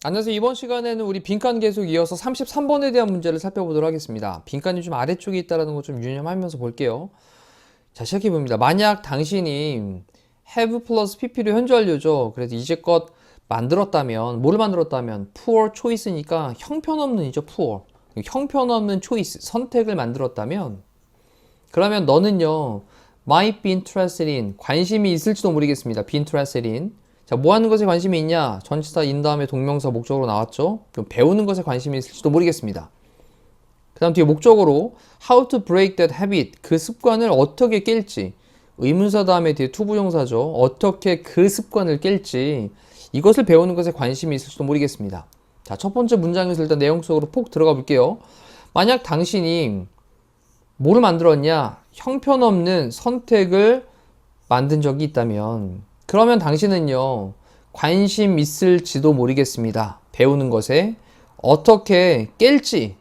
안녕하세요. 이번 시간에는 우리 빈칸 계속 이어서 33번에 대한 문제를 살펴보도록 하겠습니다. 빈칸이 좀 아래쪽에 있다는 거 좀 유념하면서 볼게요. 자, 시작해봅니다. 만약 당신이 have 플러스 pp로 현재 완료죠. 그래서 이제껏 만들었다면, 뭐를 만들었다면 poor choice니까 형편없는이죠. poor. 형편없는 choice, 선택을 만들었다면, 그러면 너는요 might be interested in, 관심이 있을지도 모르겠습니다. be interested in. 자, 뭐 하는 것에 관심이 있냐? 전치사 in 다음에 동명사 목적으로 나왔죠? 그럼 배우는 것에 관심이 있을지도 모르겠습니다. 그 다음 뒤에 목적으로 how to break that habit, 그 습관을 어떻게 깰지. 의문사 다음에 뒤에 투부정사죠. 어떻게 그 습관을 깰지. 이것을 배우는 것에 관심이 있을지도 모르겠습니다. 자, 첫 번째 문장에서 일단 내용 속으로 폭 들어가 볼게요. 만약 당신이 뭐를 만들었냐? 형편없는 선택을 만든 적이 있다면, 그러면 당신은요 관심 있을지도 모르겠습니다. 배우는 것에 어떻게 깰지,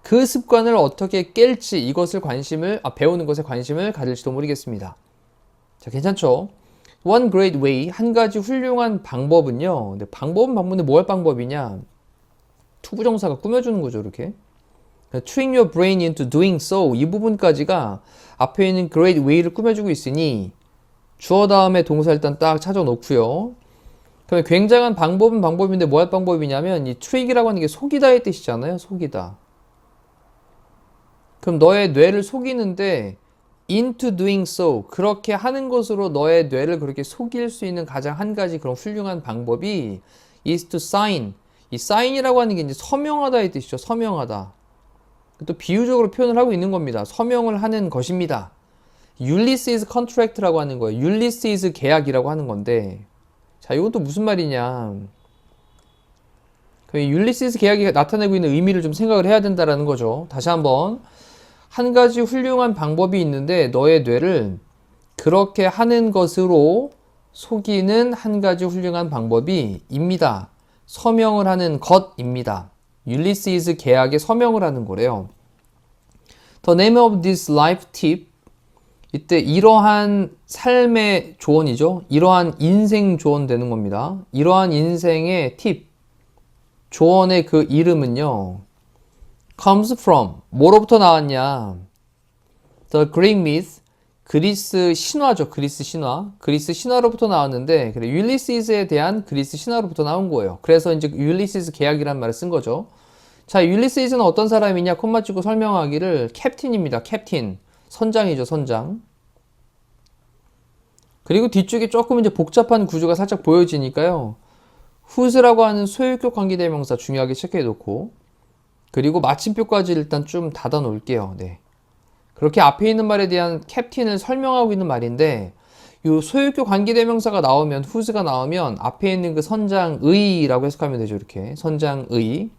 그 습관을 어떻게 깰지, 이것을 배우는 것에 관심을 가질지도 모르겠습니다. 자, 괜찮죠? One great way, 한 가지 훌륭한 방법은요, 근데 방법은 뭐 할 방법이냐? 투부정사가 꾸며주는 거죠. 이렇게 Train your brain into doing so, 이 부분까지가 앞에 있는 great way를 꾸며주고 있으니 주어 다음에 동사 일단 딱 찾아 놓고요. 그러면 굉장한 방법은 방법인데 뭐 할 방법이냐면, 이 트릭이라고 하는 게 속이다의 뜻이잖아요. 속이다. 그럼 너의 뇌를 속이는데 into doing so, 그렇게 하는 것으로 너의 뇌를 그렇게 속일 수 있는 가장 한 가지 그런 훌륭한 방법이 is to sign. 이 sign이라고 하는 게 이제 서명하다의 뜻이죠. 서명하다. 또 비유적으로 표현을 하고 있는 겁니다. 서명을 하는 것입니다. 율리시스 컨트랙트라고 하는 거예요. 율리시스 계약이라고 하는 건데, 자, 이건 또 무슨 말이냐? 율리시스 계약이 나타내고 있는 의미를 좀 생각을 해야 된다라는 거죠. 다시 한번, 한 가지 훌륭한 방법이 있는데 너의 뇌를 그렇게 하는 것으로 속이는 한 가지 훌륭한 방법이 입니다. 서명을 하는 것입니다. 율리시스 계약에 서명을 하는 거래요. The name of this life tip, 이때 이러한 삶의 조언이죠. 이러한 인생 조언 되는 겁니다. 이러한 인생의 팁, 조언의 그 이름은요, comes from, 뭐로부터 나왔냐? The Greek myth, 그리스 신화죠. 그리스 신화. 그리스 신화로부터 나왔는데, 그래, 율리시스에 대한 그리스 신화로부터 나온 거예요. 그래서 이제 율리시스 계약이라는 말을 쓴 거죠. 자, 율리시스는 어떤 사람이냐? 콤마 찍고 설명하기를 캡틴입니다. 캡틴. 선장이죠, 선장. 그리고 뒤쪽에 조금 이제 복잡한 구조가 살짝 보여지니까요. whose라고 하는 소유격 관계대명사 중요하게 체크해 놓고, 그리고 마침표까지 일단 좀 닫아 놓을게요. 네. 그렇게 앞에 있는 말에 대한 캡틴을 설명하고 있는 말인데, 이 소유격 관계대명사가 나오면, whose가 나오면 앞에 있는 그 선장의라고 해석하면 되죠. 이렇게 선장의.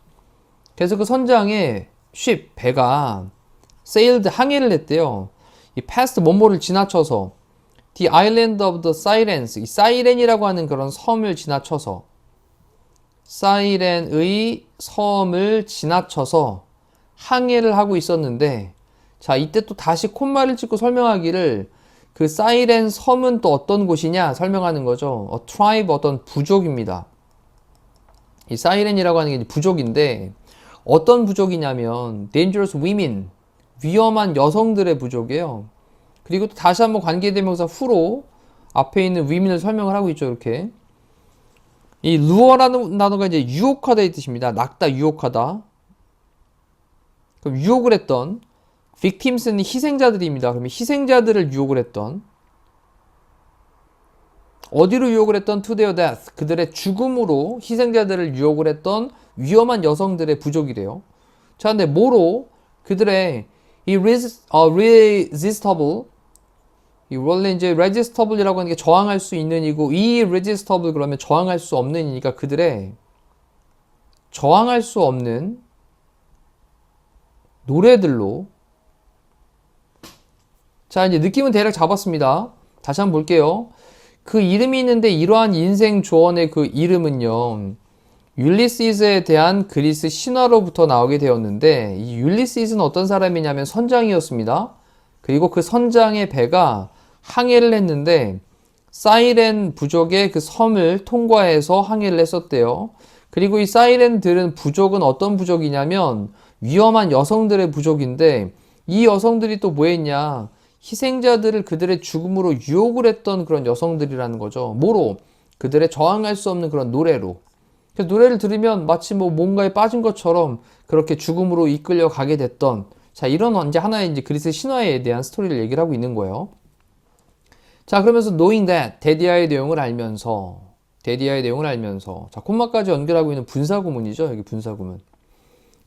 그래서 그 선장의 ship, 배가 sailed, 항해를 했대요. 이 past 뭐뭐를 지나쳐서, the island of the sirens, 이 사이렌이라고 하는 그런 섬을 지나쳐서, 사이렌의 섬을 지나쳐서 항해를 하고 있었는데, 자, 이때 또 다시 콤마를 찍고 설명하기를, 그 사이렌 섬은 또 어떤 곳이냐 설명하는 거죠. A tribe, 어떤 부족입니다. 이 사이렌이라고 하는 게 부족인데, 어떤 부족이냐면 dangerous women, 위험한 여성들의 부족이에요. 그리고 또 다시 한번 관계대명사 who로 앞에 있는 women을 설명을 하고 있죠. 이렇게 이 lure라는 단어가 이제 유혹하다의 뜻입니다. 낙다, 유혹하다. 그럼 유혹을 했던, victims는 희생자들입니다. 그러면 희생자들을 유혹을 했던, 어디로 유혹을 했던? to their death, 그들의 죽음으로 희생자들을 유혹을 했던 위험한 여성들의 부족이래요. 자, 근데 뭐로? 그들의 이 irresistible, 이 원래 이제 resistable이라고 하는 게 저항할 수 있는 이고, 이 irresistible 그러면 저항할 수 없는 이니까 그들의 저항할 수 없는 노래들로. 자, 이제 느낌은 대략 잡았습니다. 다시 한번 볼게요. 그 이름이 있는데 이러한 인생 조언의 그 이름은요, 율리시스에 대한 그리스 신화로부터 나오게 되었는데, 이 율리시스는 어떤 사람이냐면 선장이었습니다. 그리고 그 선장의 배가 항해를 했는데 사이렌 부족의 그 섬을 통과해서 항해를 했었대요. 그리고 이 사이렌들은 부족은 어떤 부족이냐면 위험한 여성들의 부족인데 이 여성들이 또 뭐 했냐? 희생자들을 그들의 죽음으로 유혹을 했던 그런 여성들이라는 거죠. 뭐로? 그들의 저항할 수 없는 그런 노래로. 그래서 노래를 들으면 마치 뭐 뭔가에 빠진 것처럼 그렇게 죽음으로 이끌려 가게 됐던, 자, 이런 이제 하나의 이제 그리스 신화에 대한 스토리를 얘기를 하고 있는 거예요. 자, 그러면서 knowing that, 데디아의 내용을 알면서, 자, 콤마까지 연결하고 있는 분사구문이죠. 여기 분사구문.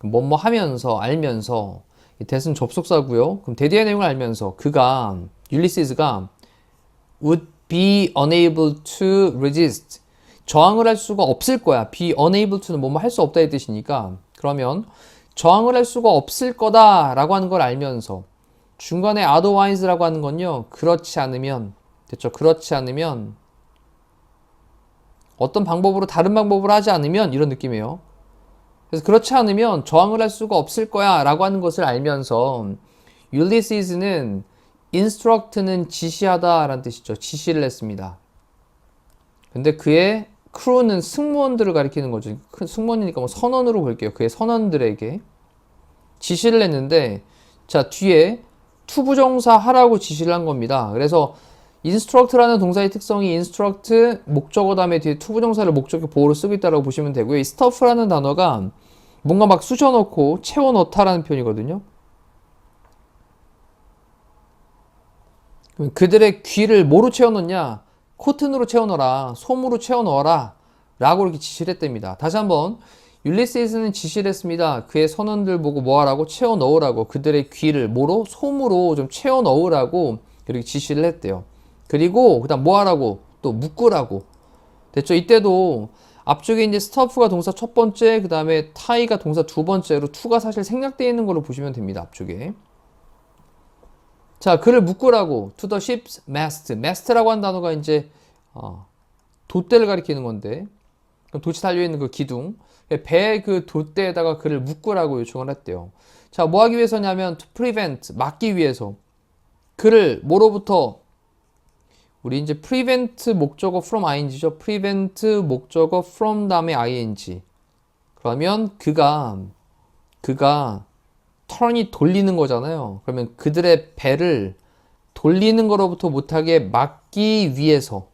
뭐뭐 하면서, 알면서, that은 접속사고요. 그럼 데디아의 내용을 알면서 그가, 율리시스가 would be unable to resist, 저항을 할 수가 없을 거야. be unable to는 뭐뭐 할 수 없다의 뜻이니까, 그러면 저항을 할 수가 없을 거다 라고 하는 걸 알면서, 중간에 otherwise라고 하는 건요, 그렇지 않으면, 됐죠? 그렇지 않으면, 어떤 방법으로 다른 방법으로 하지 않으면, 이런 느낌이에요. 그래서 그렇지 않으면 저항을 할 수가 없을 거야 라고 하는 것을 알면서 율리시스는 instruct는 지시하다 라는 뜻이죠. 지시를 했습니다. 근데 그의 크루는 승무원들을 가리키는 거죠. 승무원이니까 뭐 선원으로 볼게요. 그의 선원들에게 지시를 했는데, 자, 뒤에 투부정사 하라고 지시를 한 겁니다. 그래서 instruct라는 동사의 특성이 instruct 목적어 다음에 뒤에 투부정사를 목적격 보호로 쓰고 있다고 보시면 되고요. 이 stuff라는 단어가 뭔가 막 쑤셔넣고 채워넣다라는 표현이거든요. 그들의 귀를 뭐로 채워넣냐? 코튼으로 채워넣어라, 솜으로 채워넣어라 라고 이렇게 지시를 했답니다. 다시 한번, 율리시스는 지시를 했습니다. 그의 선원들 보고 뭐 하라고? 채워넣으라고. 그들의 귀를 뭐로? 솜으로 좀 채워넣으라고 이렇게 지시를 했대요. 그리고 그 다음 뭐 하라고? 또 묶으라고. 됐죠? 이때도 앞쪽에 이제 스터프가 동사 첫 번째, 그 다음에 타이가 동사 두 번째로 투가 사실 생략되어 있는 걸로 보시면 됩니다. 앞쪽에. 자, 그를 묶으라고. to the ship's mast. mast라고 하는 단어가 이제 돛대를 가리키는 건데, 돛이 달려있는 그 기둥, 배 그 돛대에다가 그를 묶으라고 요청을 했대요. 자, 뭐 하기 위해서냐면 to prevent, 막기 위해서. 그를 뭐로부터, 우리 이제 prevent 목적어 from ing죠. prevent 목적어 from 다음에 ing. 그러면 그가 turn이 돌리는 거잖아요. 그러면 그들의 배를 돌리는 거로부터 못하게 막기 위해서.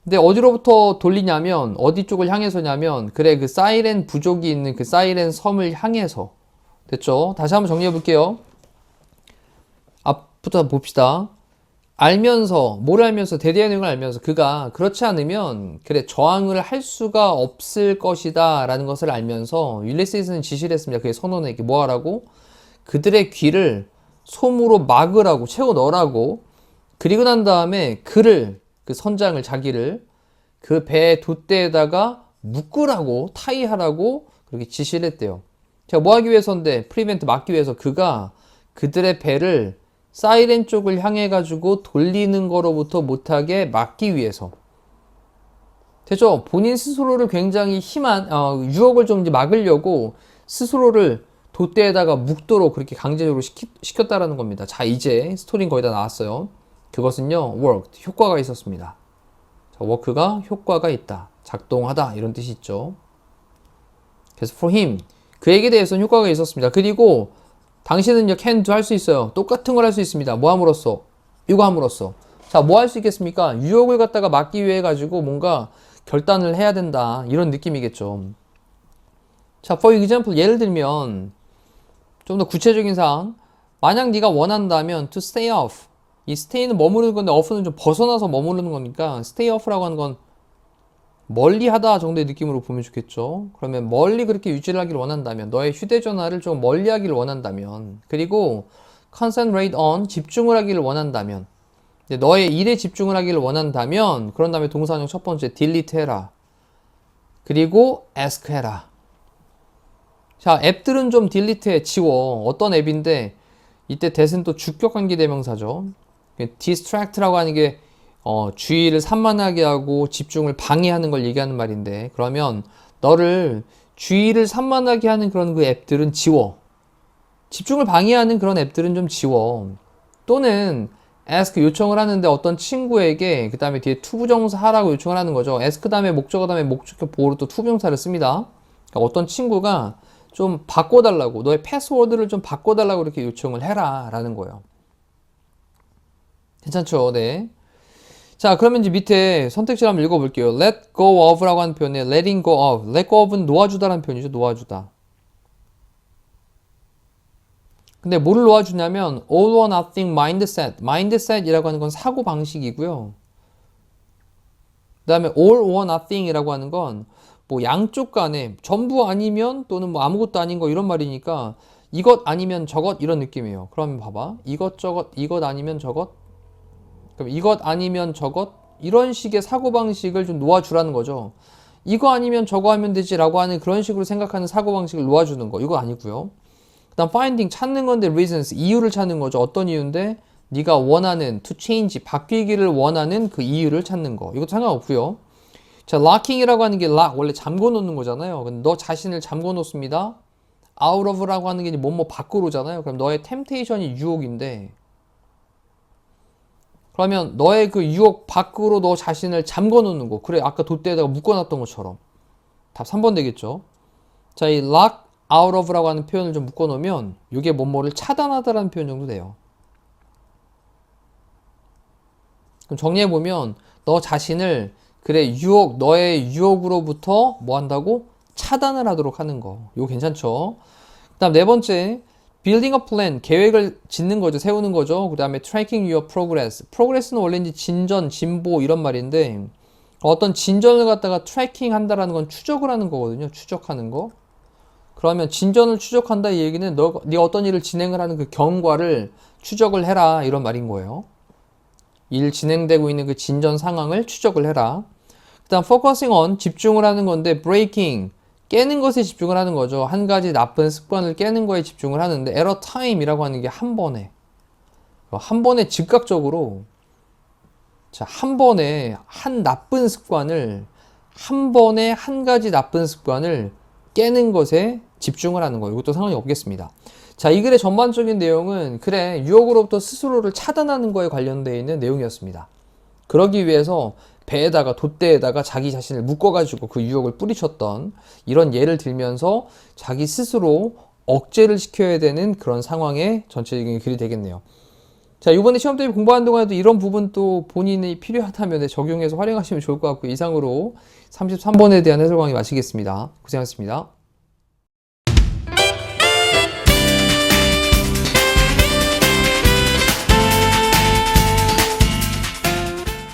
근데 어디로부터 돌리냐면, 어디 쪽을 향해서냐면, 그래, 그 사이렌 부족이 있는 그 사이렌 섬을 향해서. 됐죠? 다시 한번 정리해 볼게요. 앞부터 봅시다. 알면서, 뭘 알면서, 대대의 내용을 알면서 그가 그렇지 않으면 그래, 저항을 할 수가 없을 것이다 라는 것을 알면서 율리시스는 지시를 했습니다. 그의 선원에게 뭐 하라고? 그들의 귀를 솜으로 막으라고, 채워 넣으라고. 그리고 난 다음에 그를, 그 선장을, 자기를 그 배의 돛대에다가 묶으라고, 타이하라고 그렇게 지시를 했대요. 제가 뭐 하기 위해서인데, 프리벤트 막기 위해서 그가 그들의 배를 사이렌 쪽을 향해 가지고 돌리는 거로부터 못하게 막기 위해서. 됐죠? 본인 스스로를 굉장히 심한 유혹을 좀 이제 막으려고 스스로를 돛대에다가 묶도록 그렇게 강제적으로 시켰다라는 겁니다. 자, 이제 스토리는 거의 다 나왔어요. 그것은요, worked, 효과가 있었습니다. 자, work가 효과가 있다, 작동하다, 이런 뜻이 있죠. 그래서 for him, 그에게 대해서는 효과가 있었습니다. 그리고 당신은요, can do 할 수 있어요. 똑같은 걸 할 수 있습니다. 뭐 함으로써? 이거 함으로써. 자, 뭐 할 수 있겠습니까? 유혹을 갖다가 막기 위해 가지고 뭔가 결단을 해야 된다, 이런 느낌이겠죠. 자, for example, 예를 들면 좀 더 구체적인 사항, 만약 네가 원한다면 to stay off, 이 stay는 머무르는 건데 off는 좀 벗어나서 머무르는 거니까 stay off라고 하는 건 멀리 하다 정도의 느낌으로 보면 좋겠죠. 그러면 멀리 그렇게 유지를 하기를 원한다면, 너의 휴대전화를 좀 멀리 하기를 원한다면, 그리고 concentrate on, 집중을 하기를 원한다면, 너의 일에 집중을 하기를 원한다면, 그런 다음에 동사형 첫 번째 delete 해라, 그리고 ask 해라. 자, 앱들은 좀 delete 해, 지워. 어떤 앱인데, 이때 that은 또 주격관계 대명사죠. distract라고 하는 게 주의를 산만하게 하고 집중을 방해하는 걸 얘기하는 말인데, 그러면 너를 주의를 산만하게 하는 그런 그 앱들은 지워. 집중을 방해하는 그런 앱들은 좀 지워. 또는 ask 요청을 하는데 어떤 친구에게 그 다음에 뒤에 투부정사 하라고 요청을 하는 거죠. ask 다음에 목적어 다음에 목적격 보호로 또 투부정사를 씁니다. 그러니까 어떤 친구가 좀 바꿔달라고, 너의 패스워드를 좀 바꿔달라고 이렇게 요청을 해라 라는 거예요. 괜찮죠? 네. 자, 그러면 이제 밑에 선택지를 한번 읽어볼게요. let go of라고 하는 표현에 letting go of. let go of는 놓아주다라는 표현이죠. 놓아주다. 근데 뭐를 놓아주냐면 all or nothing mindset. mindset이라고 하는 건 사고 방식이고요. 그 다음에 all or nothing이라고 하는 건 뭐 양쪽 간에 전부 아니면 또는 뭐 아무것도 아닌 거 이런 말이니까 이것 아니면 저것 이런 느낌이에요. 그러면 봐봐. 이것저것, 이것 아니면 저것. 그럼 이것 아니면 저것 이런 식의 사고방식을 좀 놓아주라는 거죠. 이거 아니면 저거 하면 되지 라고 하는 그런 식으로 생각하는 사고방식을 놓아주는 거 이거 아니고요. 그 다음 finding 찾는 건데 reasons 이유를 찾는 거죠. 어떤 이유인데 네가 원하는 to change 바뀌기를 원하는 그 이유를 찾는 거 이것도 상관없고요. 자, locking이라고 하는 게 lock 원래 잠궈 놓는 거잖아요. 근데 너 자신을 잠궈 놓습니다. out of라고 하는 게 뭐뭐 밖으로잖아요. 그럼 너의 temptation이 유혹인데 그러면 너의 그 유혹 밖으로 너 자신을 잠궈 놓는 거. 그래, 아까 돛대에다가 묶어놨던 것처럼. 답 3번 되겠죠. 자, 이 lock out of라고 하는 표현을 좀 묶어 놓으면 이게 뭐뭐를 차단하다라는 표현 정도 돼요. 그럼 정리해보면 너 자신을 그래, 너의 유혹으로부터 뭐 한다고? 차단을 하도록 하는 거. 이거 괜찮죠? 그 다음 네 번째, building a plan, 계획을 짓는 거죠. 세우는 거죠. 그 다음에 tracking your progress. progress는 원래 이제 진전, 진보 이런 말인데 어떤 진전을 갖다가 트래킹 한다라는 건 추적을 하는 거거든요. 추적하는 거. 그러면 진전을 추적한다 이 얘기는 네가 어떤 일을 진행을 하는 그 경과를 추적을 해라 이런 말인 거예요. 일 진행되고 있는 그 진전 상황을 추적을 해라. 그 다음 focusing on, 집중을 하는 건데 breaking, 깨는 것에 집중을 하는 거죠. 한 가지 나쁜 습관을 깨는 거에 집중을 하는데 at a time이라고 하는 게 한 번에 즉각적으로 자, 한 번에 한 나쁜 습관을 한 번에 한 가지 나쁜 습관을 깨는 것에 집중을 하는 거예요. 이것도 상관이 없겠습니다. 자, 이 글의 전반적인 내용은 그래, 유혹으로부터 스스로를 차단하는 거에 관련되어 있는 내용이었습니다. 그러기 위해서 배에다가 돛대에다가 자기 자신을 묶어가지고 그 유혹을 뿌리쳤던 이런 예를 들면서 자기 스스로 억제를 시켜야 되는 그런 상황의 전체적인 글이 되겠네요. 자, 이번에 시험 대비 공부하는 동안에도 이런 부분 또 본인이 필요하다면 적용해서 활용하시면 좋을 것 같고 이상으로 33번에 대한 해설 강의 마치겠습니다. 고생하셨습니다.